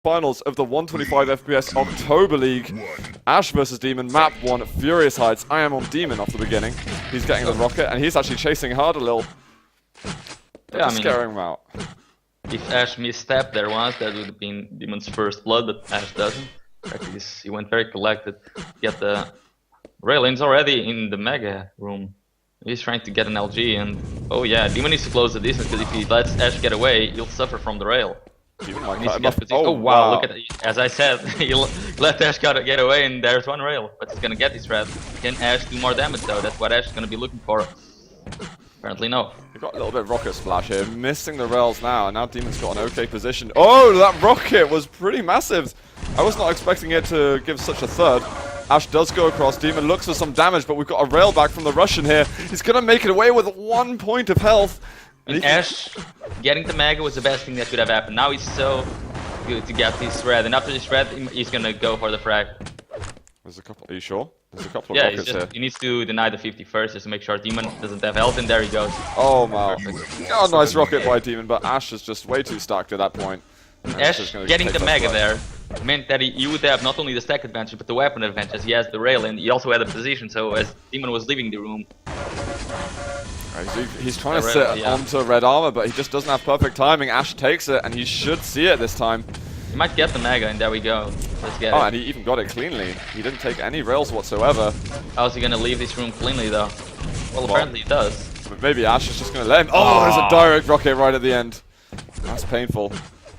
Finals of the 125 FPS October League. Ash versus dem0n, map 1, Furious Heights. I am on dem0n off the beginning. He's getting the rocket, and he's actually chasing hard a little. Yeah, I mean, scaring him out. If Ash misstepped there once, that would have been dem0n's first blood, but Ash doesn't. He went very collected. Get the railings already in the mega room. He's trying to get an LG, and oh yeah, dem0n needs to close the distance, because if he lets Ash get away, he'll suffer from the rail. Oh wow, look at it. As I said, he let Ash get away, and there's one rail, but he's gonna get this red. Can Ash do more damage though? That's what Ash is gonna be looking for. Apparently no. We've got a little bit of rocket splash here, missing the rails now, and now dem0n's got an okay position. Oh, that rocket was pretty massive. I was not expecting it to give such a third. Ash does go across, dem0n looks for some damage, but we've got a rail back from the Russian here. He's gonna make it away with 1 point of health. And Ash getting the mega was the best thing that could have happened. Now he's so good to get this red, and after this red, he's gonna go for the frag. There's a couple. Are you sure? There's a couple of rockets here. He needs to deny the 50 first, just to make sure dem0n doesn't have health, and there he goes. Oh wow! Oh, nice rocket by dem0n, but Ash is just way too stacked at that point. Ash getting the mega there meant that he would have not only the stack advantage, but the weapon advantage. He has the rail, and he also had a position. So as dem0n was leaving the room. He's trying to sit onto red armor, but he just doesn't have perfect timing. Ash takes it, and he should see it this time. He might get the mega, and there we go. Let's get it. Oh, and he even got it cleanly. He didn't take any rails whatsoever. How's he gonna leave this room cleanly, though? Well, apparently he does. But maybe Ash is just gonna let him. Oh, there's a direct rocket right at the end. That's painful.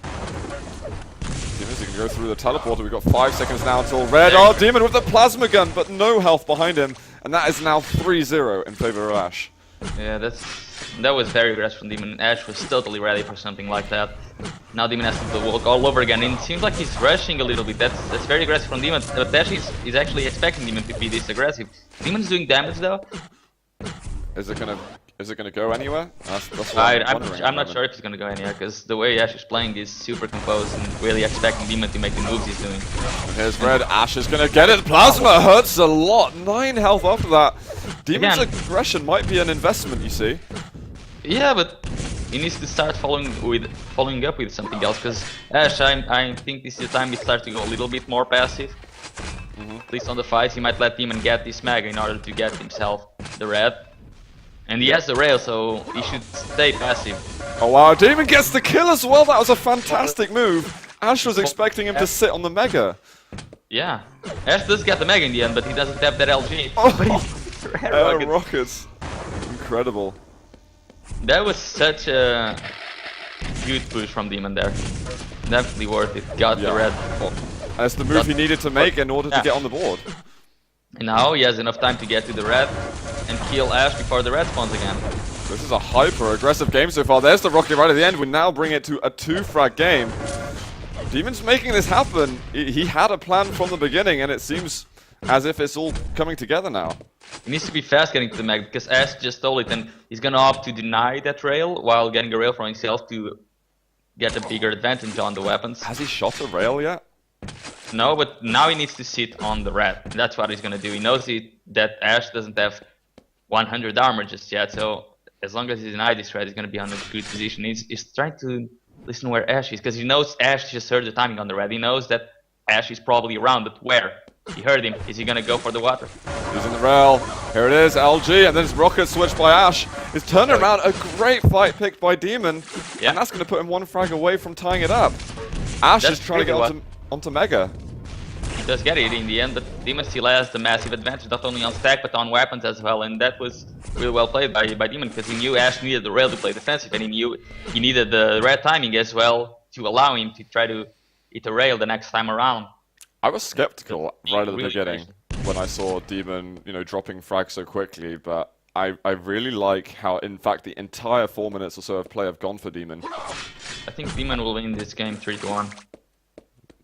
dem0n can go through the teleporter. We've got 5 seconds now until red. Oh, dem0n with the plasma gun, but no health behind him. And that is now 3-0 in favor of Ash. Yeah, that was very aggressive from dem0n. Ash was totally ready for something like that. Now dem0n has to walk all over again, and it seems like he's rushing a little bit. That's very aggressive from dem0n. But Ash is actually expecting dem0n to be this aggressive. dem0n's doing damage though. Is it gonna go anywhere? That's what I'm not sure if it's gonna go anywhere, because the way Ash is playing is super composed and really expecting dem0n to make the moves he's doing. And here's red. Ash is gonna get it. Plasma hurts a lot. 9 health after that. dem0n's aggression might be an investment, you see. Yeah, but he needs to start following up with something else, because Ash, I think this is the time he starts to go a little bit more passive. At least on the fights, he might let dem0n get this mega in order to get himself the red. And he has the rail, so he should stay passive. Oh wow, dem0n gets the kill as well. That was a fantastic move. Ash was expecting him to sit on the mega. Yeah, Ash does get the mega in the end, but he doesn't have that LG. Oh, rockets. Incredible. That was such a good push from dem0n there. Definitely worth it. Got the red. That's the move he needed to make in order to get on the board. And now he has enough time to get to the red and kill Ash before the red spawns again. This is a hyper-aggressive game so far. There's the rocket right at the end. We now bring it to a 2-frag game. dem0n's making this happen. He had a plan from the beginning, and it seems as if it's all coming together now. He needs to be fast getting to the mega, because Ash just stole it, and he's gonna opt to deny that rail while getting a rail for himself to get a bigger advantage on the weapons. Has he shot a rail yet? No, but now he needs to sit on the red. That's what he's gonna do. He knows that Ash doesn't have 100 armor just yet, so as long as he denies this red, he's gonna be on a good position. He's trying to listen where Ash is, because he knows Ash just heard the timing on the red. He knows that Ash is probably around, but where? He heard him. Is he gonna go for the water? He's in the rail. Here it is, LG, and then his rocket switched by Ash. He's turned around. A great fight picked by dem0n, and that's gonna put him 1 frag away from tying it up. Ash is trying to get onto mega. He does get it in the end, but dem0n still has the massive advantage, not only on stack, but on weapons as well, and that was really well played by dem0n, because he knew Ash needed the rail to play defensive, and he knew he needed the red timing as well to allow him to try to hit a rail the next time around. I was skeptical right at the beginning when I saw dem0n, dropping frags so quickly, but I really like how, in fact, the entire 4 minutes or so of play have gone for dem0n. I think dem0n will win this game 3-1.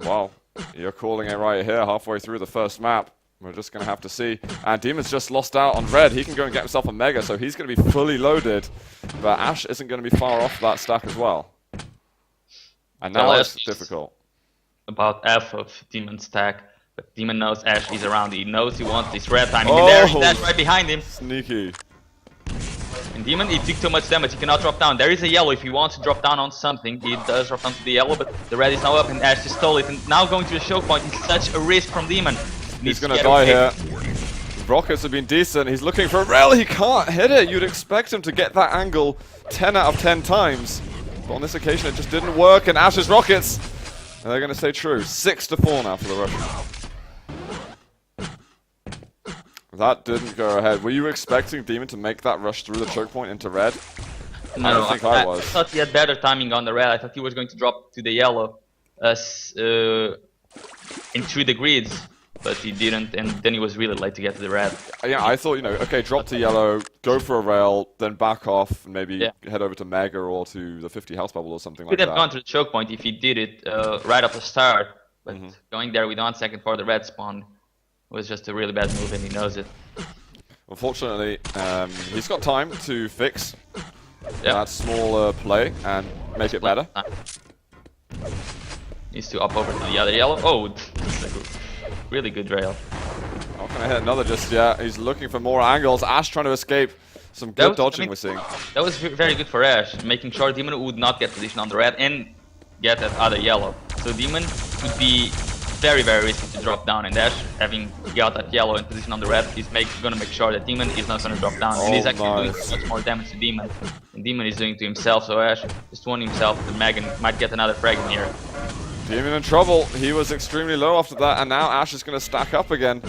Wow. You're calling it right here, halfway through the first map. We're just going to have to see. And dem0n's just lost out on red. He can go and get himself a mega, so he's going to be fully loaded. But Ash isn't going to be far off that stack as well. And now it's difficult. About F of dem0n's stack, but dem0n knows Ash is around. He knows he wants this red timing. And there's Ash right behind him. Sneaky. And dem0n, he took too much damage, he cannot drop down. There is a yellow, if he wants to drop down on something, he does drop down to the yellow, but the red is now up and Ash just stole it. And now going to the choke point is such a risk from dem0n. He's gonna die here. Rockets have been decent, he's looking for a rail, he can't hit it. You'd expect him to get that angle 10 out of 10 times. But on this occasion it just didn't work, and Ash's rockets, and they're gonna stay true. 6-4 now for the Russians. That didn't go ahead. Were you expecting dem0n to make that rush through the choke point into red? No, I don't think I was. I thought he had better timing on the red. I thought he was going to drop to the yellow in through the grids, but he didn't, and then he was really late to get to the red. Yeah, I thought, you know, okay, drop to yellow, go for a rail, then back off, and maybe head over to Mega or to the 50 house bubble or something like that. Could have gone to the choke point if he did it right off the start, but going there with 1 second for the red spawn was just a really bad move, and he knows it. Unfortunately, he's got time to fix that small play and make it better. Needs to up over to the other yellow. Oh, really good rail. Not gonna hit another just yet. He's looking for more angles. Ash trying to escape. Some good dodging we're seeing. That was very good for Ash, making sure dem0n would not get position on the red and get that other yellow. So dem0n would be very risky to drop down, and Ash, having got that yellow in position on the red, is gonna make sure that dem0n is not gonna drop down. And he's actually doing much more damage to dem0n. And dem0n is doing to himself, so Ash just won himself the mag and might get another frag in here. dem0n in trouble. He was extremely low after that, and now Ash is gonna stack up again.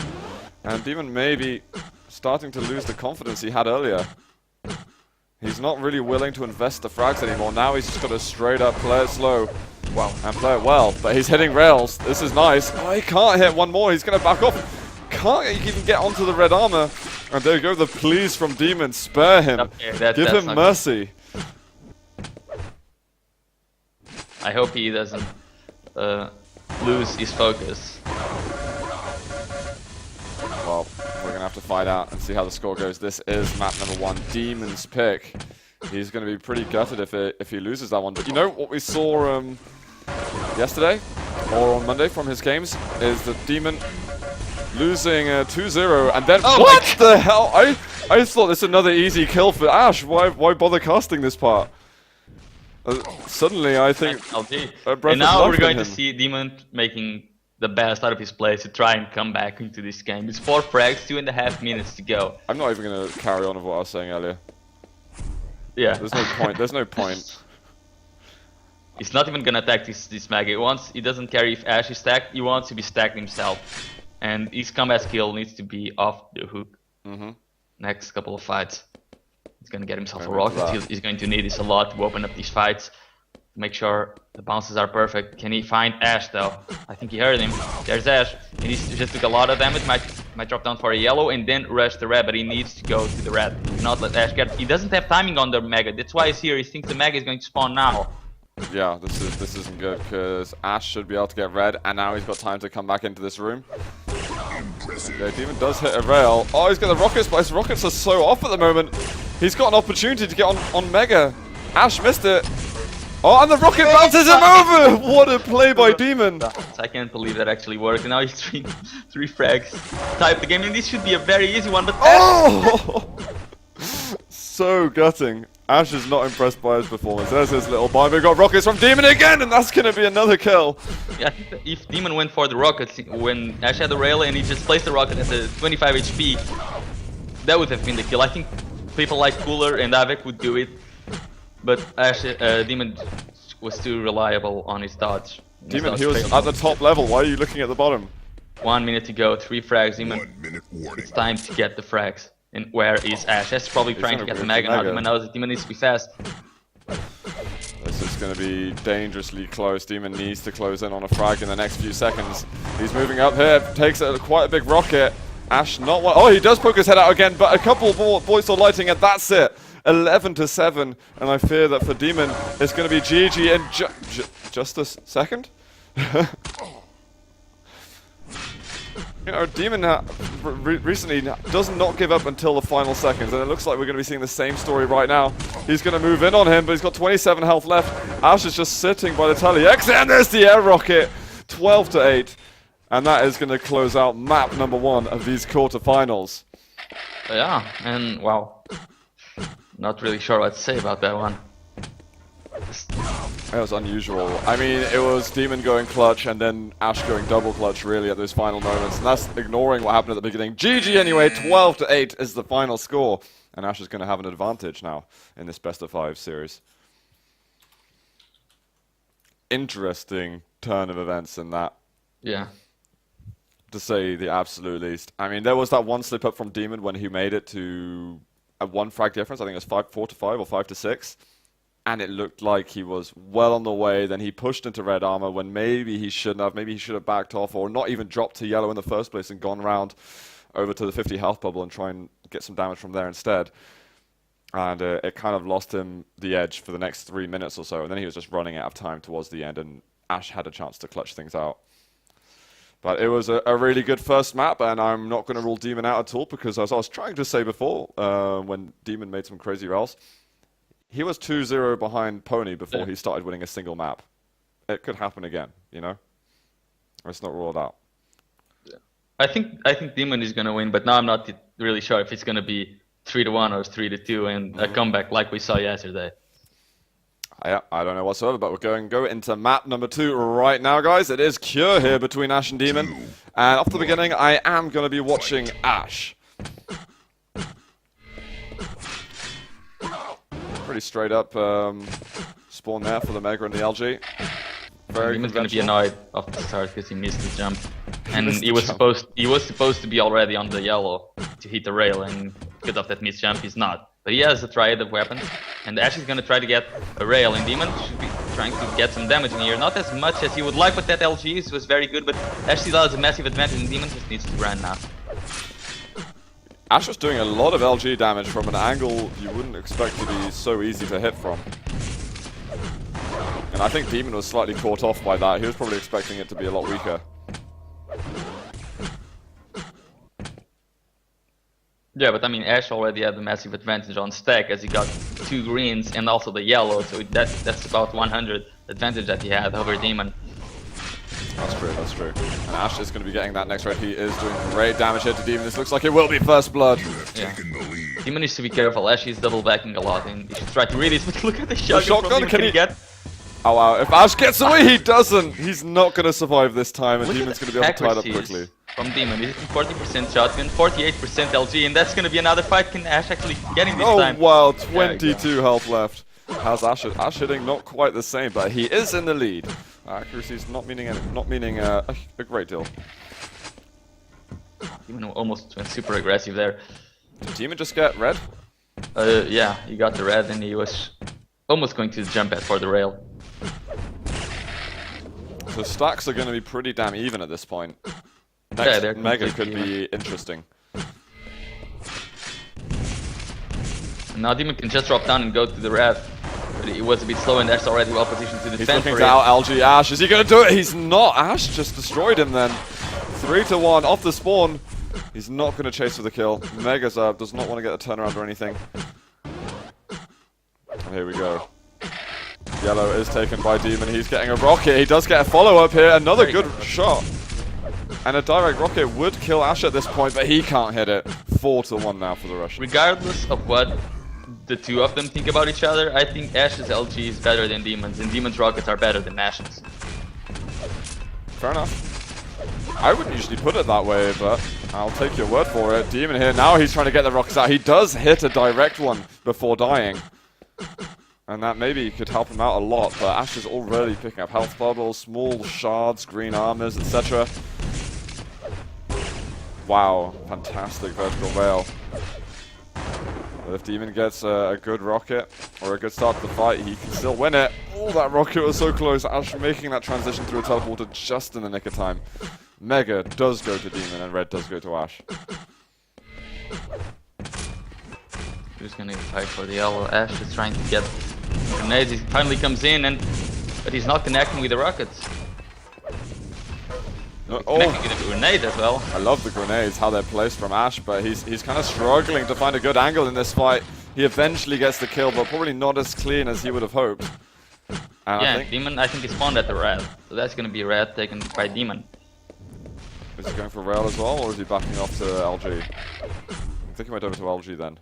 And dem0n may be starting to lose the confidence he had earlier. He's not really willing to invest the frags anymore. Now he's just got to straight up play it slow. Wow. And play it well. But he's hitting rails. This is nice. Oh, he can't hit one more. He's going to back off. Can't even get onto the red armor. And there you go, the pleas from dem0n. Spare him. Give him mercy. I hope he doesn't lose his focus. Well, we're going to have to find out and see how the score goes. This is map number 1, dem0n's pick. He's going to be pretty gutted if he loses that one. But you know what we saw yesterday or on Monday from his games is that dem0n losing 2-0 and then what the hell? I thought this was another easy kill for Ash. Why bother casting this part? Suddenly I think and now we're going to see dem0n making the best out of his play to try and come back into this game. It's 4 frags, 2.5 minutes to go. I'm not even going to carry on with what I was saying earlier. Yeah. There's no point. There's no point. He's not even gonna attack this mag. He doesn't care if Ash is stacked. He wants to be stacked himself, and his combat skill needs to be off the hook. Next couple of fights, he's gonna get himself a rocket. He's going to need this a lot to open up these fights. Make sure the bounces are perfect. Can he find Ash though? I think he heard him. There's Ash. He just took a lot of damage. Might drop down for a yellow and then rush the red, but he needs to go to the red. Not let Ash get. He doesn't have timing on the mega. That's why he's here. He thinks the mega is going to spawn now. Yeah, this isn't good because Ash should be able to get red, and now he's got time to come back into this room. Yeah, dem0n does hit a rail. Oh, he's got the rockets, but his rockets are so off at the moment. He's got an opportunity to get on mega. Ash missed it. Oh, and the rocket bounces him over! What a play by dem0n! I can't believe that actually worked. And now he's three frags. Type the game, and this should be a very easy one, but oh! So gutting. Ash is not impressed by his performance. There's his little buy. We got rockets from dem0n again, and that's gonna be another kill. Yeah, I think that if dem0n went for the rockets when Ash had the rail and he just placed the rocket at the 25 HP, that would have been the kill. I think people like Cooler and Avek would do it. But Ash, dem0n was too reliable on his dodge. dem0n, he was at the top level. Why are you looking at the bottom? 1 minute to go, 3 frags. dem0n, it's time to get the frags. And where is Ash? Ash is probably trying to get the mega now. dem0n knows that dem0n needs to be fast. This is going to be dangerously close. dem0n needs to close in on a frag in the next few seconds. He's moving up here, takes quite a big rocket. Ash not one. Oh, he does poke his head out again, but a couple more boys are lighting, and that's it. 11-7, and I fear that for dem0n it's going to be GG in just a second. You know, dem0n recently does not give up until the final seconds, and it looks like we're going to be seeing the same story right now. He's going to move in on him, but he's got 27 health left. Ash is just sitting by the tally X, and there's the air rocket. 12-8, and that is going to close out map number 1 of these quarterfinals. Yeah, and wow. Not really sure what to say about that one. It was unusual. I mean, it was dem0n going clutch and then Ash going double clutch really at those final moments. And that's ignoring what happened at the beginning. GG anyway, 12-8 is the final score. And Ash is going to have an advantage now in this best of 5 series. Interesting turn of events in that. Yeah. To say the absolute least. I mean, there was that one slip up from dem0n when he made it to a 1 frag difference. I think it was 4-5 or 5-6. And it looked like he was well on the way. Then he pushed into red armor when maybe he shouldn't have. Maybe he should have backed off or not even dropped to yellow in the first place and gone round over to the 50 health bubble and try and get some damage from there instead. And it kind of lost him the edge for the next 3 minutes or so. And then he was just running out of time towards the end. And Ash had a chance to clutch things out. But it was a really good first map. And I'm not going to rule dem0n out at all. Because as I was trying to say before, when dem0n made some crazy rolls, he was 2-0 behind Pony before he started winning a single map. It could happen again, you know? It's not ruled out. Yeah. I think dem0n is gonna win, but now I'm not really sure if it's gonna be 3-1 or 3-2 and a comeback like we saw yesterday. Yeah, I don't know whatsoever, but we're going to go into map number 2 right now, guys. It is Cure here between Ash and dem0n. And off the beginning, I am going to be watching Ash. Pretty straight up spawn there for the Mega and the LG. Very dem0n's gonna be annoyed off the start because he missed the jump, and he was supposed to be already on the yellow to hit the rail, and because of that missed jump, he's not. But he has a triad of weapons, and Ash is gonna try to get a rail, and dem0n should be trying to get some damage in here. Not as much as he would like with that LG. It was very good, but Ash still has a massive advantage, and dem0n just needs to run now. Ash was doing a lot of LG damage from an angle you wouldn't expect to be so easy to hit from. And I think dem0n was slightly caught off by that. He was probably expecting it to be a lot weaker. Yeah, but I mean, Ash already had a massive advantage on stack as he got 2 greens and also the yellow, so that's about 100 advantage that he had over dem0n. That's true, that's true. And Ash is going to be getting that next red. He is doing great damage here to dem0n. This looks like it will be first blood. Yeah. dem0n needs to be careful. Ash is double backing a lot and he should try to read this, but look at the shotgun can he get? Oh wow, if Ash gets away, he doesn't! He's not going to survive this time, and dem0n's going to be able to tie it up quickly. From dem0n, he's 40% shotgun, 48% LG, and that's going to be another fight. Can Ash actually get him this time? Oh wow, 22 health left. How's Ash? Ash hitting not quite the same, but he is in the lead. Accuracy is not meaning a great deal. dem0n almost went super aggressive there. Did dem0n just get red? Yeah, he got the red and he was almost going to jump at for the rail. So stacks are going to be pretty damn even at this point. Next yeah, Mega could be interesting. Now dem0n can just drop down and go to the red. But he was a bit slow and Ash already well positioned to defend. He's looking to out LG Ash. Is he going to do it? He's not. Ash just destroyed him then. 3-1 off the spawn. He's not going to chase for the kill. Mega's does not want to get a turnaround or anything. And here we go. Yellow is taken by dem0n. He's getting a rocket. He does get a follow-up here. Another good shot. And a direct rocket would kill Ash at this point, but he can't hit it. 4-1 now for the Russian. Regardless of what the two of them think about each other, I think Ash's LG is better than dem0n's, and dem0n's rockets are better than Ash's. Fair enough. I wouldn't usually put it that way, but I'll take your word for it. dem0n here, now he's trying to get the rockets out. He does hit a direct one before dying. And that maybe could help him out a lot, but Ash is already picking up health bubbles, small shards, green armors, etc. Wow, fantastic vertical rail. But if dem0n gets a good rocket, or a good start to the fight, he can still win it. Oh, that rocket was so close. Ash making that transition through a teleporter just in the nick of time. Mega does go to dem0n, and red does go to Ash. Who's gonna fight for the yellow? Ash is trying to get grenades. He finally comes in, but he's not connecting with the rockets. Connecting with a grenade as well. I love the grenades, how they're placed from Ash, but he's kind of struggling to find a good angle in this fight. He eventually gets the kill, but probably not as clean as he would have hoped. And yeah, dem0n, I think he spawned at the red, so that's gonna be red taken by dem0n. Is he going for rail as well, or is he backing off to LG? I think he went over to LG then.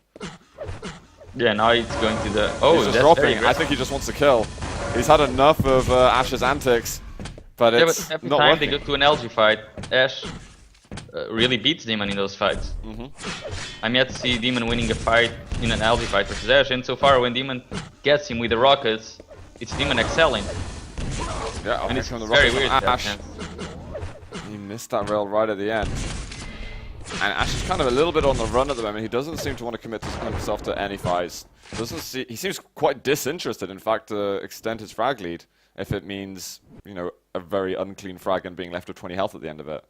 Yeah, now he's going to the... Oh, he's just that's dropping. very I aggressive. think he just wants to kill. He's had enough of Ash's antics, but Yeah, it's but every not time working. they go to an LG fight, Ash really beats dem0n in those fights. I'm yet to see dem0n winning a fight in an LG fight versus Ash, and so far when dem0n gets him with the rockets, it's dem0n excelling. Yeah, And here it's come the very rockets weird from in that Ash. sense. He missed that rail right at the end. And Ash is kind of a little bit on the run at the moment. He doesn't seem to want to commit himself to any fights. He seems quite disinterested, in fact, to extend his frag lead, if it means, you know, a very unclean frag and being left with 20 health at the end of it.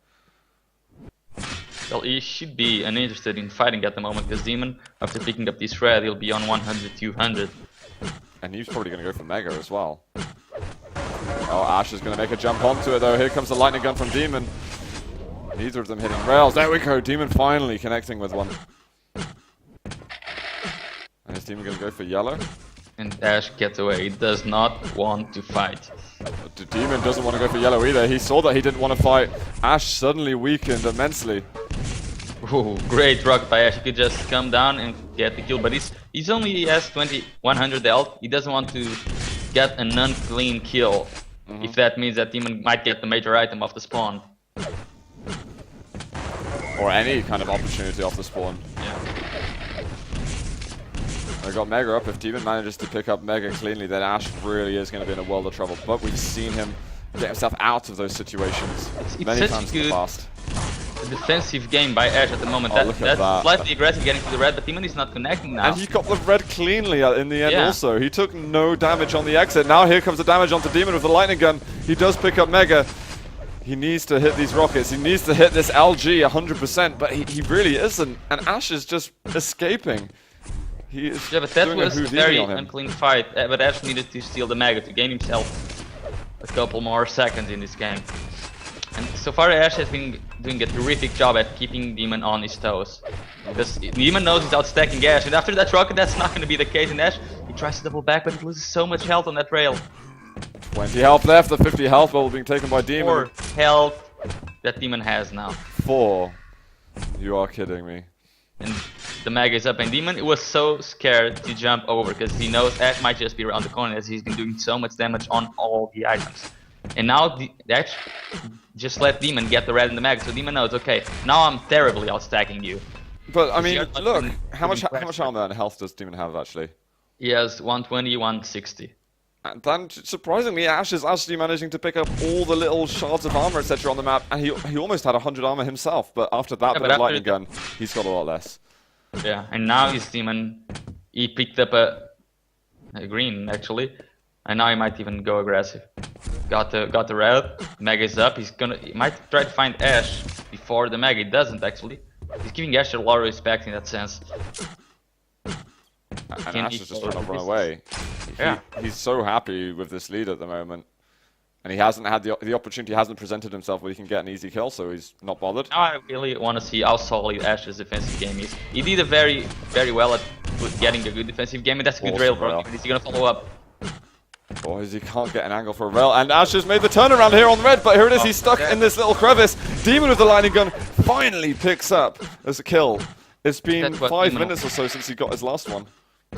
Well, he should be uninterested in fighting at the moment, because dem0n, after picking up this red, he'll be on 100, 200. And he's probably going to go for Mega as well. Oh, Ash is going to make a jump onto it, though. Here comes the lightning gun from dem0n. Neither of them hitting rails. There we go. dem0n finally connecting with one. And is dem0n going to go for yellow? And Ash gets away. He does not want to fight. dem0n doesn't want to go for yellow either. He saw that he didn't want to fight. Ash suddenly weakened immensely. Ooh, great rocket by Ash. He could just come down and get the kill, but he's only has 100 health. He doesn't want to get an unclean kill, if that means that dem0n might get the major item off the spawn. Or any kind of opportunity off the spawn. Yeah. I got Mega up. If dem0n manages to pick up Mega cleanly, then Ash really is going to be in a world of trouble. But we've seen him get himself out of those situations It's many such times in good the past. defensive game by Ash at the moment. Oh, look at That's that. slightly aggressive getting to the red, but dem0n is not connecting now. And he got the red cleanly in the end Yeah. also. He took no damage on the exit. Now here comes the damage onto dem0n with the lightning gun. He does pick up Mega. He needs to hit these rockets. He needs to hit this LG 100%, but he really isn't. And Ash is just escaping. He is Yeah, but that doing was a Houdini very on him. unclean fight. But Ash needed to steal the Mega to gain himself a couple more seconds in this game. And so far Ash has been doing a terrific job at keeping dem0n on his toes. Because dem0n knows he's outstacking Ash, and after that rocket that's not going to be the case in Ash. He tries to double back, but he loses so much health on that rail. 20 health left, the 50 health bubble being taken by dem0n. 4 health that dem0n has now. 4. You are kidding me. And the Mega is up, and dem0n was so scared to jump over because he knows Ash might just be around the corner as he's been doing so much damage on all the items. And now Ash just let dem0n get the red and the Mega, so dem0n knows, okay, now I'm terribly outstacking you. But I mean, You're look, not how much pressure. armor and health does dem0n have actually? He has 120, 160. And then, surprisingly, Ash is actually managing to pick up all the little shards of armor, etc. on the map, and he almost had 100 armor himself, but after that Yeah, bit but of after lightning the- gun, he's got a lot less. Yeah, and now his dem0n, he picked up a green actually, and now he might even go aggressive. Got the red, Mega is up. He might try to find Ash before the Mega. He doesn't actually. He's giving Ash a lot of respect in that sense. And Can Ash he is just follow trying to the run away. Yeah. He's so happy with this lead at the moment. And he hasn't had the opportunity, hasn't presented himself where he can get an easy kill, so he's not bothered. Now I really want to see how solid Ash's defensive game is. He did a very well at getting a good defensive game, and that's a good Awesome rail rail. for him. Is he gonna follow up? Boys, he can't get an angle for a rail, and Ash has made the turnaround here on red, but here it is, he's stuck in this little crevice. dem0n with the lightning gun finally picks up as a kill. It's been That's what 5 dem0n minutes or so since he got his last one,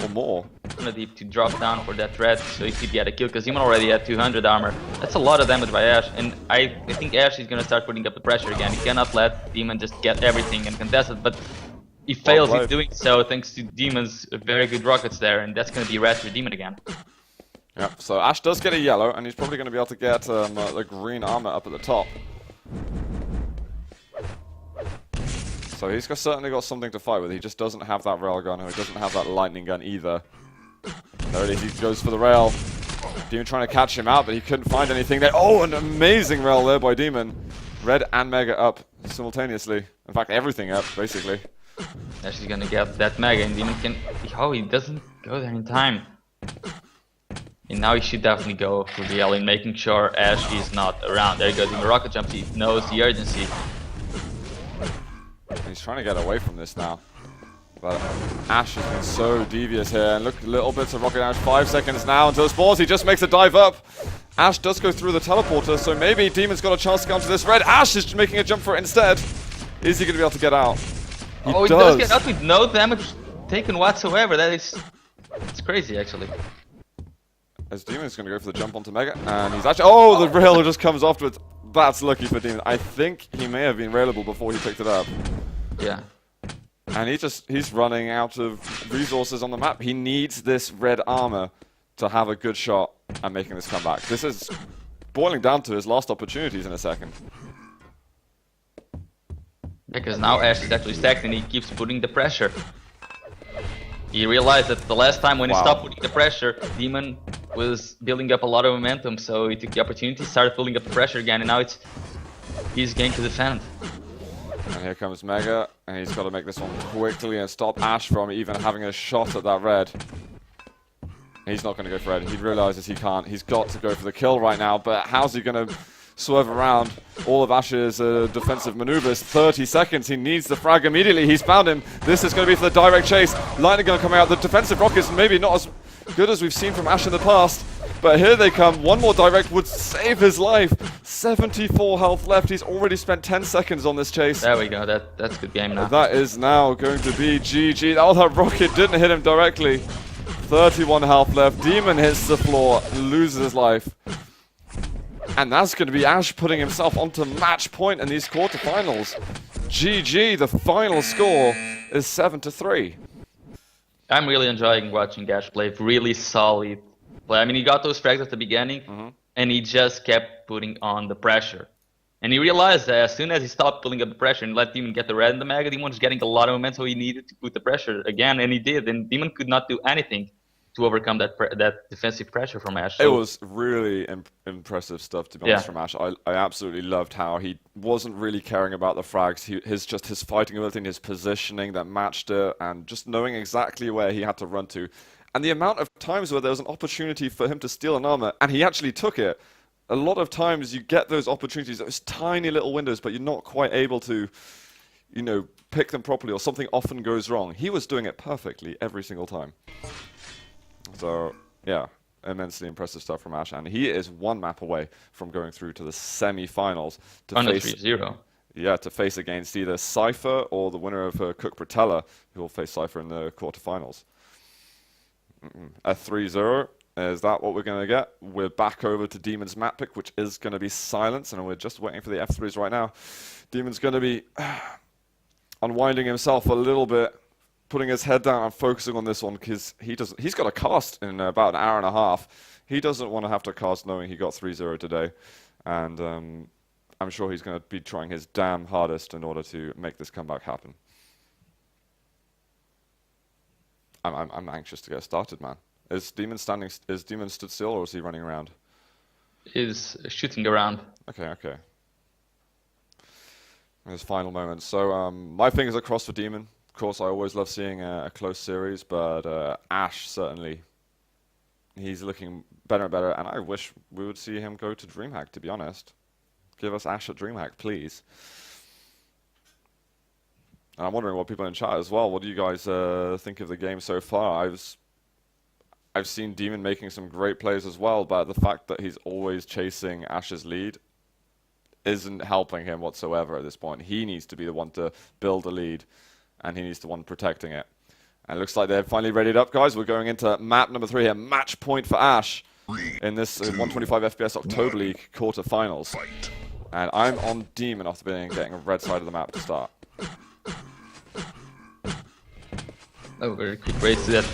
or more. Gonna deep to drop down for that red so he could get a kill because dem0n already had 200 armor. That's a lot of damage by Ash, and I think Ash is gonna start putting up the pressure again. He cannot let dem0n just get everything and contest it, but he fails in doing so thanks to dem0n's very good rockets there, and that's gonna be red for dem0n again. Yep, so Ash does get a yellow, and he's probably going to be able to get the green armor up at the top. So he's certainly got something to fight with. He just doesn't have that rail gun, or he doesn't have that lightning gun either. There it is, he goes for the rail. dem0n trying to catch him out, but he couldn't find anything there. Oh, an amazing rail there by dem0n. Red and Mega up simultaneously. In fact, everything up, basically. Ash is gonna get that Mega, and dem0n can... Oh, he doesn't go there in time. And now he should definitely go for the L in making sure Ash is not around. There he goes in the rocket jump, he knows the urgency. He's trying to get away from this now. But Ash has been so devious here. And look, little bits of rocket damage. 5 seconds now until the spawns. He just makes a dive up. Ash does go through the teleporter, so maybe dem0n's got a chance to come to this red. Ash is making a jump for it instead. Is he going to be able to get out? He does get out with no damage taken whatsoever. That is It's crazy, actually. As Demon is going to go for the jump onto Mega, and he's actually... Oh, the rail just comes afterwards. That's lucky for Demon. I think he may have been railable before he picked it up. Yeah. And he's running out of resources on the map. He needs this red armor to have a good shot at making this comeback. This is boiling down to his last opportunities in a second. Because now Ash is actually stacked and he keeps putting the pressure. He realized that the last time when he stopped putting the pressure, dem0n was building up a lot of momentum, so he took the opportunity, started building up the pressure again, and now it's his game to defend. And here comes Mega, and he's got to make this one quickly and stop Ash from even having a shot at that red. He's not going to go for red. He realizes he can't. He's got to go for the kill right now, but how's he going to swerve around all of Ash's defensive maneuvers? 30 seconds. He needs the frag immediately. He's found him. This is going to be for the direct chase. Lightning going to come out. The defensive rockets maybe not as good as we've seen from Ash in the past, but here they come. One more direct would save his life. 74 health left. He's already spent 10 seconds on this chase. There we go. That's a good game now. That is now going to be GG. Oh, that rocket didn't hit him directly. 31 health left. dem0n hits the floor, loses his life. And that's going to be Ash putting himself onto match point in these quarterfinals. GG, the final score is 7-3. I'm really enjoying watching Ash play. Really solid play. I mean, he got those frags at the beginning, and he just kept putting on the pressure. And he realized that as soon as he stopped pulling up the pressure and let dem0n get the red in the Mega, dem0n was getting a lot of momentum, so he needed to put the pressure again, and he did. And dem0n could not do anything to overcome that defensive pressure from Ash. So it was really impressive stuff, to be honest, from Ash. I absolutely loved how he wasn't really caring about the frags. His fighting ability and his positioning that matched it, and just knowing exactly where he had to run to. And the amount of times where there was an opportunity for him to steal an armor, and he actually took it. A lot of times you get those opportunities, those tiny little windows, but you're not quite able to, you know, pick them properly, or something often goes wrong. He was doing it perfectly every single time. So, yeah, immensely impressive stuff from Ash, and he is one map away from going through to the semi-finals to face 3-0. Yeah, to face against either Cypher or the winner of Cook Bratella, who will face Cypher in the quarterfinals. A 3-0. Is that what we're going to get? We're back over to dem0n's map pick, which is going to be Silence, and we're just waiting for the F3s right now. dem0n's going to be unwinding himself a little bit, putting his head down and focusing on this one, because he's got a cast in about an hour and a half. He doesn't want to have to cast knowing he got 3-0 today, and I'm sure he's going to be trying his damn hardest in order to make this comeback happen. I'm anxious to get started, man. Is dem0n stood still, or is he running around? He's shooting around. Okay. His final moments. So my fingers are crossed for dem0n. Of course, I always love seeing a close series, but Ash certainly, he's looking better and better, and I wish we would see him go to DreamHack, to be honest. Give us Ash at DreamHack, please. And I'm wondering what people in chat as well, what do you guys think of the game so far? I've seen dem0n making some great plays as well, but the fact that he's always chasing Ash's lead isn't helping him whatsoever at this point. He needs to be the one to build a lead, and he needs the one protecting it. And it looks like they're finally readied up, guys. We're going into map number 3 here. Match point for Ash in this 125 FPS October League quarterfinals. And I'm on dem0n after getting a red side of the map to start. Oh, very quick race to that.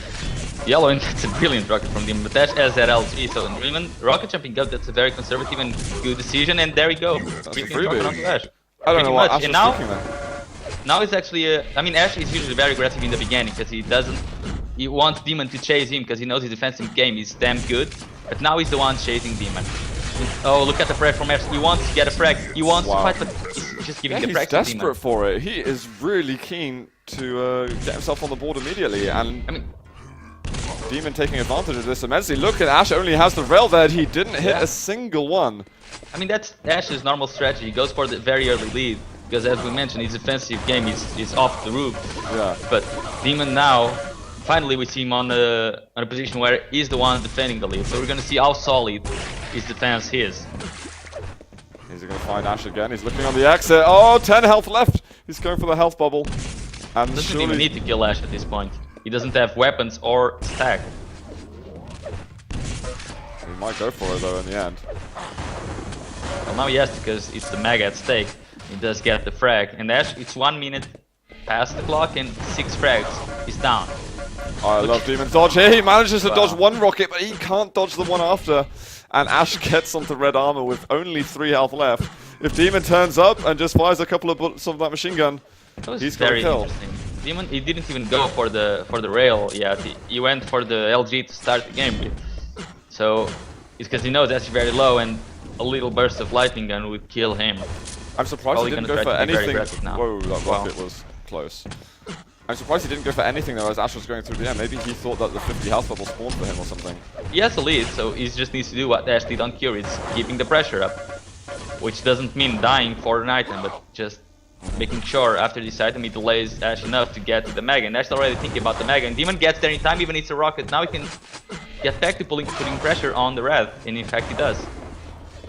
Yellow, and that's a brilliant rocket from dem0n, but Dash has that LG, so dem0n rocket jumping up, that's a very conservative and good decision, and there we go. That's a freebie. Onto Ash. I don't know what Ash and was thinking there. Now it's actually, I mean, Ash is usually very aggressive in the beginning, because he wants dem0n to chase him, because he knows his defensive game is damn good, but now he's the one chasing dem0n. Oh, look at the frag from Ash. He wants to get a frag. He wants to fight, but he's just giving the frag to dem0n. He's desperate for it. He is really keen to get himself on the board immediately, and I mean, dem0n taking advantage of this immensely. Look at Ash, only has the rail there. He didn't hit a single one. I mean, that's Ash's normal strategy. He goes for the very early lead, because as we mentioned, his defensive game is off the roof. Yeah. But dem0n now, finally we see him on a position where he's the one defending the lead. So we're going to see how solid his defense is. He's going to find Ash again. He's looking on the exit. Oh, 10 health left. He's going for the health bubble. And Doesn't even need to kill Ash at this point. he doesn't have weapons or stack. He might go for it though in the end. Well, now he has to, because it's the mega at stake. He does get the frag, and Ash, it's 1 minute past the clock and 6 frags. He's down. I love dem0n's dodge here. He manages to dodge one rocket, but he can't dodge the one after. And Ash gets onto red armor with only 3 health left. If dem0n turns up and just fires a couple of bullets of that machine gun, he's gonna kill. Interesting. dem0n, he didn't even go for the rail yet. He went for the LG to start the game with. So it's because he knows that's very low, and a little burst of lightning gun would kill him. I'm surprised he didn't go for anything. Whoa, that rocket Wow. was close. I'm surprised he didn't go for anything though as Ash was going through the air. Maybe he thought that the 50 health bubble spawned for him or something. He has a lead, so he just needs to do what Ash did on Cure. It's keeping the pressure up. Which doesn't mean dying for an item, but just making sure after this item he delays Ash enough to get to the mega. And Ash already thinking about the mega, and dem0n gets there in time, even it's a rocket. Now he can get back to putting pressure on the red, and in fact he does.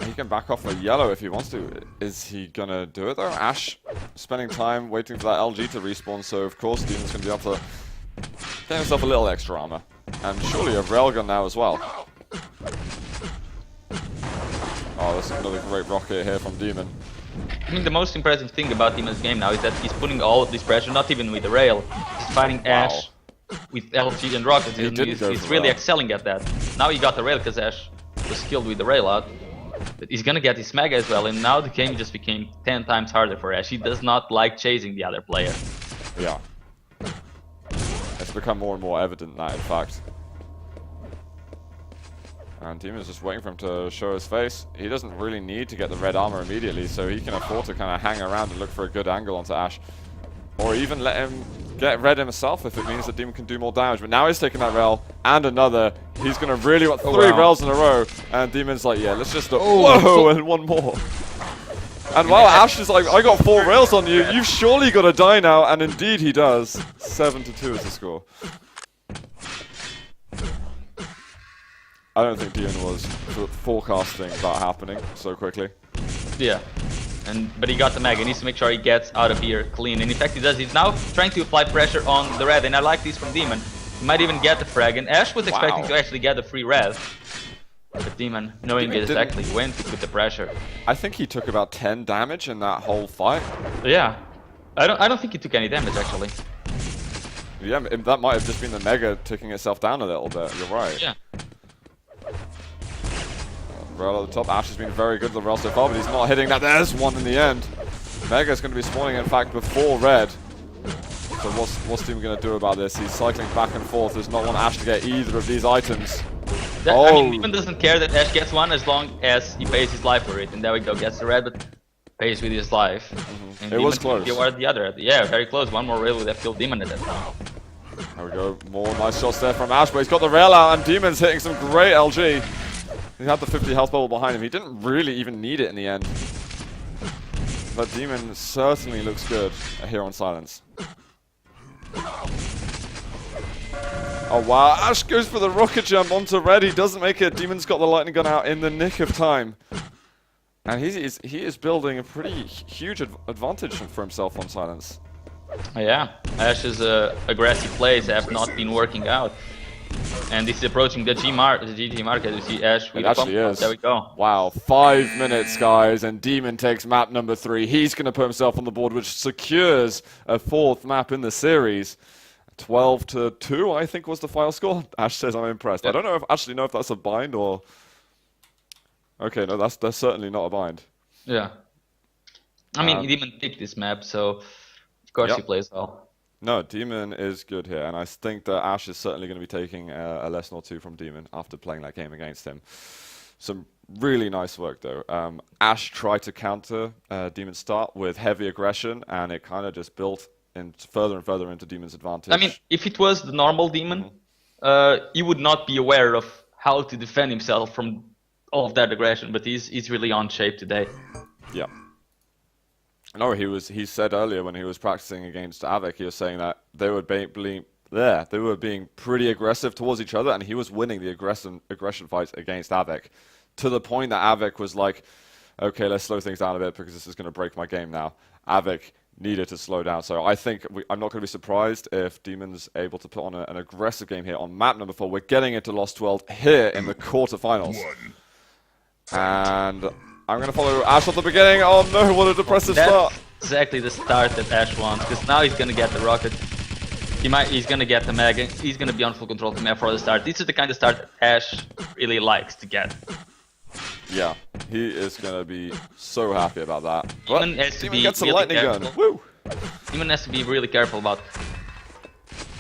He can back off for yellow if he wants to. Is he gonna do it though? Ash spending time waiting for that LG to respawn, so of course dem0n's gonna be able to get himself a little extra armor. And surely a railgun now as well. Oh, that's another great rocket here from dem0n. I mean, the most impressive thing about dem0n's game now is that he's putting all of this pressure, not even with the rail. He's fighting Ash with LG and rockets. He's really excelling at that. Now he got the rail because Ash was skilled with the rail out. But he's gonna get his mega as well, and now the game just became 10 times harder for Ash. He does not like chasing the other player. Yeah. It's become more and more evident that, in fact. And dem0n's just waiting for him to show his face. He doesn't really need to get the red armor immediately, so he can afford to kind of hang around and look for a good angle onto Ash. Or even let him get red himself if it means that dem0n can do more damage. But now he's taking that rail and another. He's going to really want 3 rails in a row. And dem0n's like, yeah, let's just... Whoa, and one more. And while Ash is like, I got 4 rails on you, you've surely got to die now. And indeed he does. 7-2 is the score. I don't think dem0n was forecasting that happening so quickly. Yeah. But he got the mega. He needs to make sure he gets out of here clean. And in fact he does. He's now trying to apply pressure on the red. And I like this from dem0n. He might even get the frag. And Ash was expecting to actually get the free red. But dem0n, knowing exactly when to put the pressure. I think he took about 10 damage in that whole fight. Yeah. I don't think he took any damage actually. Yeah, that might have just been the mega ticking itself down a little bit. You're right. Yeah. Rail at the top. Ash has been very good with the rail so far, but he's not hitting that. There's one in the end. Mega's going to be spawning, in fact, before red. So what's dem0n going to do about this? He's cycling back and forth. Does not want Ash to get either of these items. I mean, dem0n doesn't care that Ash gets one as long as he pays his life for it. And there we go, gets the red, but pays with his life. And it was close. The other. Yeah, very close. One more rail would have killed dem0n at that time. There we go. More nice shots there from Ash, but he's got the rail out, and dem0n's hitting some great LG. He had the 50 health bubble behind him. He didn't really even need it in the end. But dem0n certainly looks good here on Silence. Oh wow, Ash goes for the rocket jump onto red. He doesn't make it. dem0n's got the lightning gun out in the nick of time. And he is building a pretty huge advantage for himself on Silence. Yeah, Ash's aggressive plays have not been working out. And this is approaching the GG mark as you see Ash with it actually is. There we go. Wow, 5 minutes, guys, and dem0n takes map number 3. He's going to put himself on the board, which secures a 4th map in the series. 12-2, I think, was the final score. Ash says I'm impressed. Yep. I don't know if that's a bind or... Okay, no, that's certainly not a bind. Yeah. I mean, he didn't pick this map, so of course he plays well. No, dem0n is good here, and I think that Ash is certainly going to be taking a lesson or two from dem0n after playing that game against him. Some really nice work, though. Ash tried to counter dem0n's start with heavy aggression, and it kind of just built further and further into dem0n's advantage. I mean, if it was the normal dem0n, he would not be aware of how to defend himself from all of that aggression, but he's really on shape today. Yeah. No, he said earlier when he was practicing against Avik, he was saying that they were being pretty aggressive towards each other, and he was winning the aggression fights against Avik, to the point that Avik was like, okay, let's slow things down a bit because this is going to break my game now. Avik needed to slow down. So I think I'm not going to be surprised if dem0n's able to put on an aggressive game here on map number 4. We're getting into Lost World here in the quarterfinals. And I'm going to follow Ash at the beginning. Oh no, what a depressive start. Exactly the start that Ash wants, because now he's going to get the rocket. He's going to get the Mega. He's going to be on full control of the map for the start. This is the kind of start that Ash really likes to get. Yeah, he is going to be so happy about that. But dem0n has to be gets a really lightning careful. gun. Woo! dem0n has to be really careful about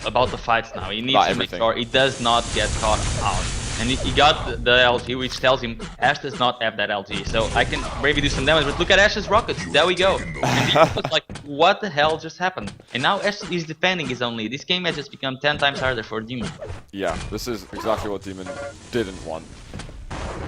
the fights now. He needs to make sure he does not get caught out. And he got the LG, which tells him Ash does not have that LG. So I can maybe do some damage, but look at Ash's rockets. There we go. And he was like, what the hell just happened? And now Ash is defending his own lead. This game has just become 10 times harder for dem0n. Yeah, this is exactly what dem0n didn't want.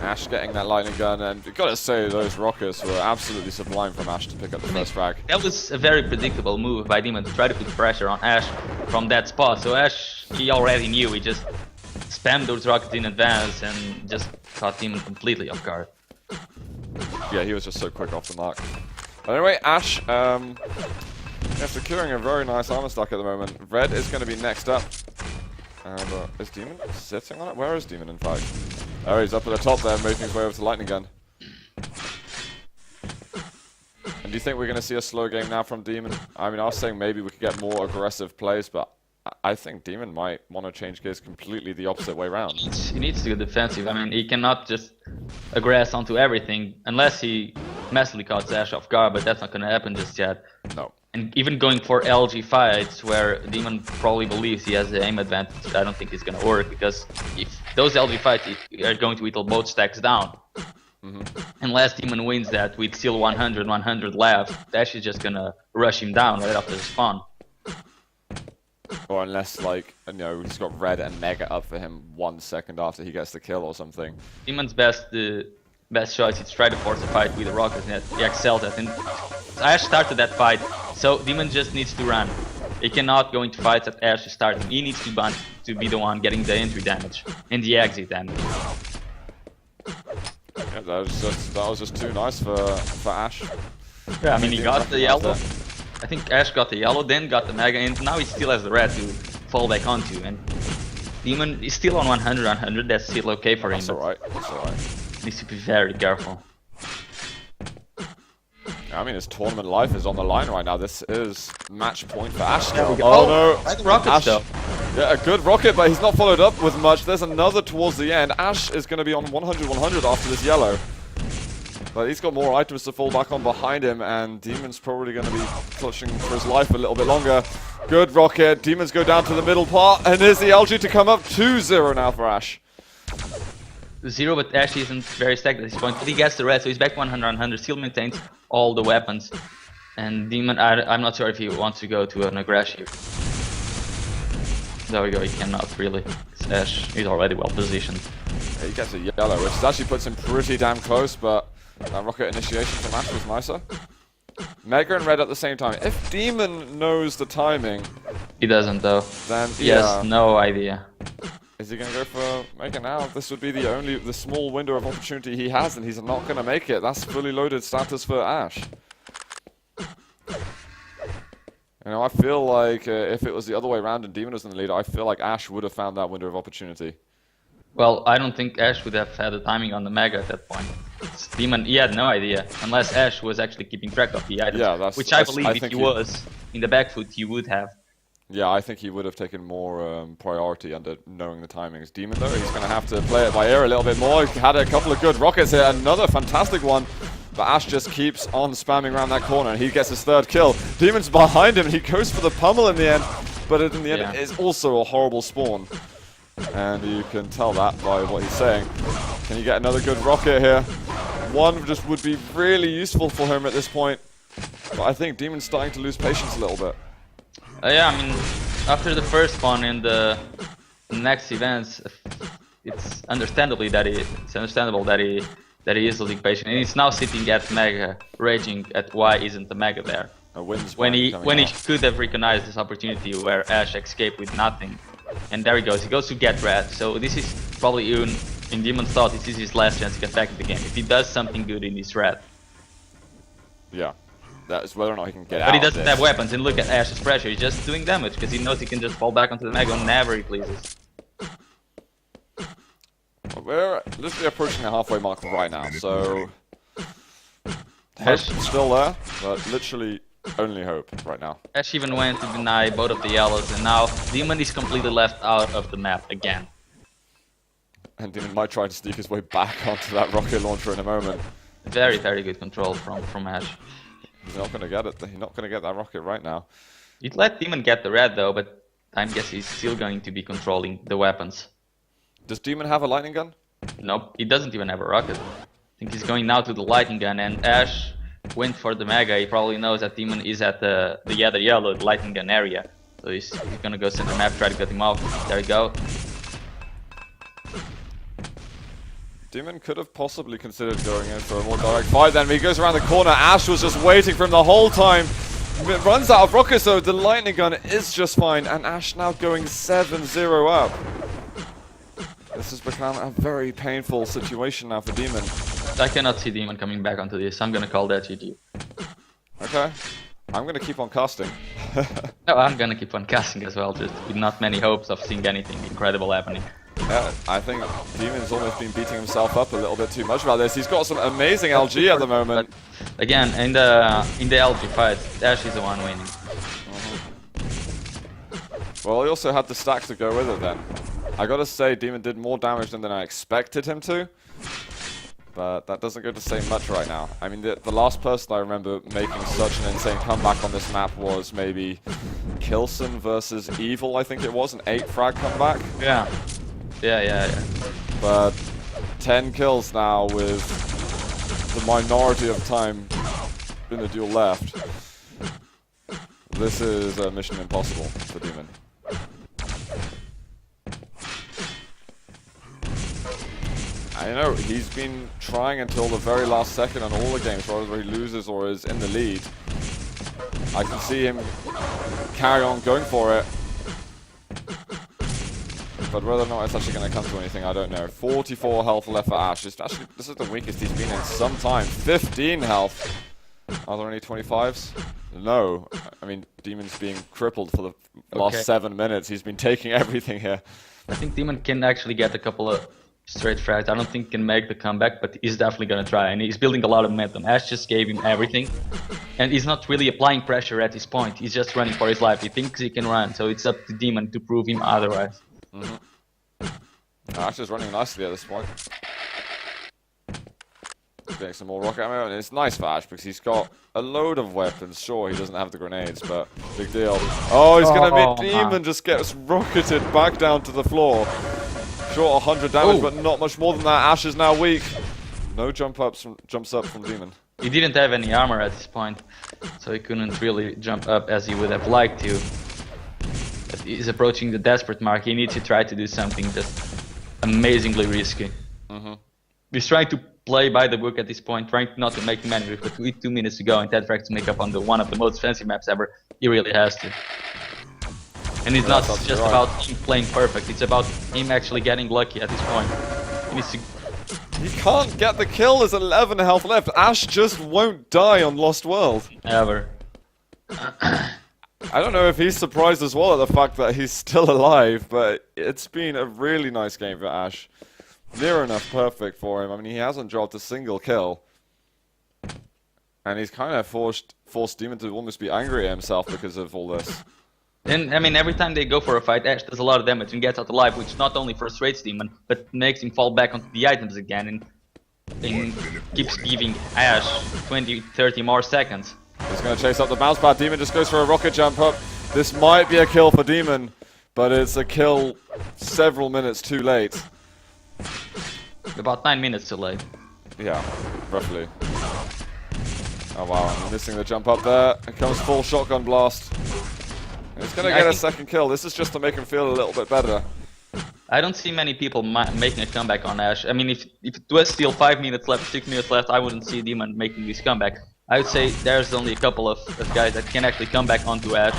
Ash getting that lightning gun, and you gotta say those rockets were absolutely sublime from Ash to pick up the first frag. That was a very predictable move by dem0n to try to put pressure on Ash from that spot. So Ash, he already knew, he just spammed those rockets in advance and just caught dem0n completely off guard. Yeah, he was just so quick off the mark. But anyway, Ash, securing a very nice armor stock at the moment. Red is going to be next up. And is dem0n sitting on it? Where is dem0n in fact? Oh, he's up at the top there, moving his way over to lightning gun. And do you think we're going to see a slow game now from dem0n? I mean, I was saying maybe we could get more aggressive plays, but I think dem0n might want to change gears completely the opposite way around. He needs to go defensive. I mean, he cannot just aggress onto everything unless he massively caught Ash off guard, but that's not going to happen just yet. No. And even going for LG fights where dem0n probably believes he has the aim advantage, I don't think it's going to work, because if those LG fights are going to whittle both stacks down, unless dem0n wins that with still 100 left, Ash is just going to rush him down right after the spawn. Or unless, like, you know, he's got red and mega up for him 1 second after he gets the kill or something. dem0n's best choice is to try to force a fight with the rockets, and he excelled at. And Ash started that fight, so dem0n just needs to run. He cannot go into fights that Ash is starting. He needs to be the one getting the entry damage and the exit damage. Yeah, that was just too nice for Ash. Yeah, I mean, he got the yellow. I think Ash got the yellow, then got the mega, and now he still has the red to fall back onto. And dem0n is still on 100, that's still okay for him. That's alright, that's alright. Needs to be very careful. I mean, his tournament life is on the line right now. This is match point for Ash. There we go. Oh no! Rockets Ash, though. yeah, a good rocket, but he's not followed up with much. There's another towards the end. Ash is going to be on 100 after this yellow. But he's got more items to fall back on behind him, and dem0n's probably going to be clutching for his life a little bit longer. Good rocket. dem0n's go down to the middle part, and here's the LG to come up. 2-0 now for Ash. 0, but Ash isn't very stacked at this point. But he gets the red, so he's back 100, still maintains all the weapons. And dem0n, I'm not sure if he wants to go to an aggression. There we go, he cannot really. Ash is already well positioned. Yeah, he gets a yellow, which actually puts him pretty damn close, but that rocket initiation from Ash was nicer. Mega and red at the same time. If dem0n knows the timing... He doesn't though. Then, he has no idea. Is he going to go for Mega now? This would be the small window of opportunity he has, and he's not going to make it. That's fully loaded status for Ash. You know, I feel like if it was the other way around and dem0n was in the lead, I feel like Ash would have found that window of opportunity. Well, I don't think Ash would have had the timing on the Mega at that point. dem0n, he had no idea, unless Ash was actually keeping track of the items, yeah, which I believe if he was in the back foot, he would have. Yeah, I think he would have taken more priority under knowing the timings. dem0n, though, he's going to have to play it by ear a little bit more. He had a couple of good rockets here, another fantastic one. But Ash just keeps on spamming around that corner, and he gets his third kill. dem0n's behind him, and he goes for the pummel in the end. But in the end, it is also a horrible spawn. And you can tell that by what he's saying. Can you get another good rocket here? One just would be really useful for him at this point. But I think dem0n's starting to lose patience a little bit. Yeah, I mean, after the first one in the next events, it's understandable that he is losing patience, and he's now sitting at Mega, raging at why isn't the Mega there. When he could have recognized this opportunity where Ash escaped with nothing. And there he goes to get red. So this is probably even in dem0n's thought, this is his last chance to get back in the game. If he does something good in this red. Yeah. That is whether or not he can get out. But he of doesn't this. have weapons, and look at Ash's pressure. He's just doing damage because he knows he can just fall back onto the Mega whenever he pleases. We're literally approaching the halfway mark right now, so Ash, hope's still there, but literally only hope right now. Ash even went to deny both of the yellows, and now dem0n is completely left out of the map again. And dem0n might try to sneak his way back onto that rocket launcher in a moment. Very, very good control from Ash. He's not going to get it. He's not going to get that rocket right now. You'd let dem0n get the red though, but I guess he's still going to be controlling the weapons. Does dem0n have a lightning gun? Nope, he doesn't even have a rocket. I think he's going now to the lightning gun, and Ash went for the Mega. He probably knows that dem0n is at the other yellow, the lightning gun area. So he's gonna go center map, try to cut him off. There we go. dem0n could have possibly considered going in for a more direct fight then, but he goes around the corner. Ash was just waiting for him the whole time. It runs out of rockets, so the lightning gun is just fine, and Ash now going 7-0 up. This has become a very painful situation now for dem0n. I cannot see dem0n coming back onto this. I'm gonna call that GG. Okay, I'm gonna keep on casting. No, I'm gonna keep on casting as well, just with not many hopes of seeing anything incredible happening. Yeah, I think dem0n's almost been beating himself up a little bit too much about this. He's got some amazing LG at the moment. But again, in the LG fight, Ash is the one winning. Well, he also had the stacks to go with it then. I gotta say, dem0n did more damage than I expected him to. But that doesn't go to say much right now. I mean, the last person I remember making such an insane comeback on this map was maybe Kilson versus Evil, I think it was, an 8-frag comeback. Yeah. Yeah. But 10 kills now with the minority of time in the duel left. This is a mission impossible for dem0n. I know, he's been trying until the very last second on all the games, whether he loses or is in the lead. I can see him carry on going for it. But whether or not it's actually going to come to anything, I don't know. 44 health left for Ash. This is the weakest he's been in some time. 15 health. Are there any 25s? No. I mean, dem0n's being crippled for the last 7 minutes. He's been taking everything here. I think dem0n can actually get a couple of straight frags. I don't think he can make the comeback, but he's definitely gonna try, and he's building a lot of momentum. Ash just gave him everything, and he's not really applying pressure at this point. He's just running for his life. He thinks he can run, so it's up to dem0n to prove him otherwise. Ash is running nicely at this point. Getting some more rocket ammo, and it's nice for Ash because he's got a load of weapons. Sure, he doesn't have the grenades, but big deal. Oh, he's gonna meet dem0n, just gets rocketed back down to the floor. Short 100 damage, but not much more than that. Ash is now weak. No jumps up from dem0n. He didn't have any armor at this point, so he couldn't really jump up as he would have liked to. But he's approaching the desperate mark. He needs to try to do something just amazingly risky. He's trying to play by the book at this point, trying not to make many risks, but with 2 minutes to go and 10 frags to make up on one of the most fancy maps ever, he really has to. And it's not just about him playing perfect, it's about him actually getting lucky at this point. He needs to... He can't get the kill, there's 11 health left. Ash just won't die on Lost World. Ever. I don't know if he's surprised as well at the fact that he's still alive, but it's been a really nice game for Ash. Near enough perfect for him. I mean, he hasn't dropped a single kill. And he's kind of forced dem0n to almost be angry at himself because of all this. And I mean, every time they go for a fight, Ash does a lot of damage and gets out alive, which not only frustrates dem0n, but makes him fall back onto the items again and keeps giving Ash 20-30 more seconds. He's going to chase up the bounce pad. dem0n just goes for a rocket jump up. This might be a kill for dem0n, but it's a kill several minutes too late. About 9 minutes too late. Yeah, roughly. Oh wow, I'm missing the jump up there. It comes full shotgun blast. He's going to get a second kill. This is just to make him feel a little bit better. I don't see many people making a comeback on Ash. I mean, if it was still 5 minutes left, 6 minutes left, I wouldn't see dem0n making this comeback. I would say there's only a couple of guys that can actually come back onto Ash,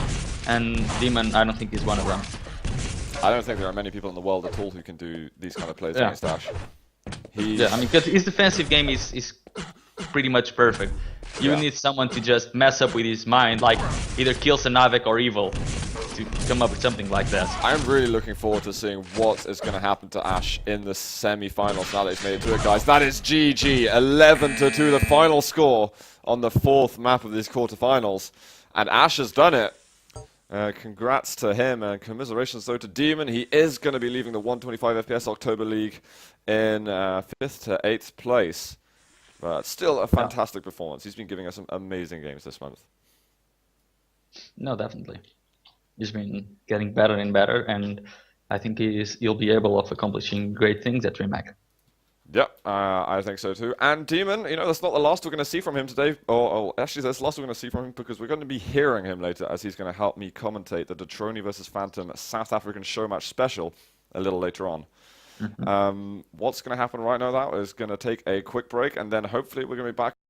and dem0n, I don't think is one of them. I don't think there are many people in the world at all who can do these kind of plays against Ash. Yeah, I mean, because his defensive game is pretty much perfect. You Yeah. need someone to just mess up with his mind, like either kill Sanavik or Evil, to come up with something like that. I'm really looking forward to seeing what is going to happen to Ash in the semi-finals now that he's made it to it, guys. That is GG, 11-2, the final score on the 4th map of these quarterfinals. And Ash has done it. Congrats to him, and commiserations though to dem0n. He is going to be leaving the 125 FPS October League in 5th to 8th place. But still a fantastic performance. He's been giving us some amazing games this month. No, definitely. He's been getting better and better, and I think he'll be able of accomplishing great things at DreamHack. Yep, I think so too. And dem0n, you know, that's not the last we're going to see from him today. Actually, that's the last we're going to see from him because we're going to be hearing him later as he's going to help me commentate the Detroni vs Phantom South African show match special a little later on. What's going to happen right now, that is going to take a quick break, and then hopefully we're going to be back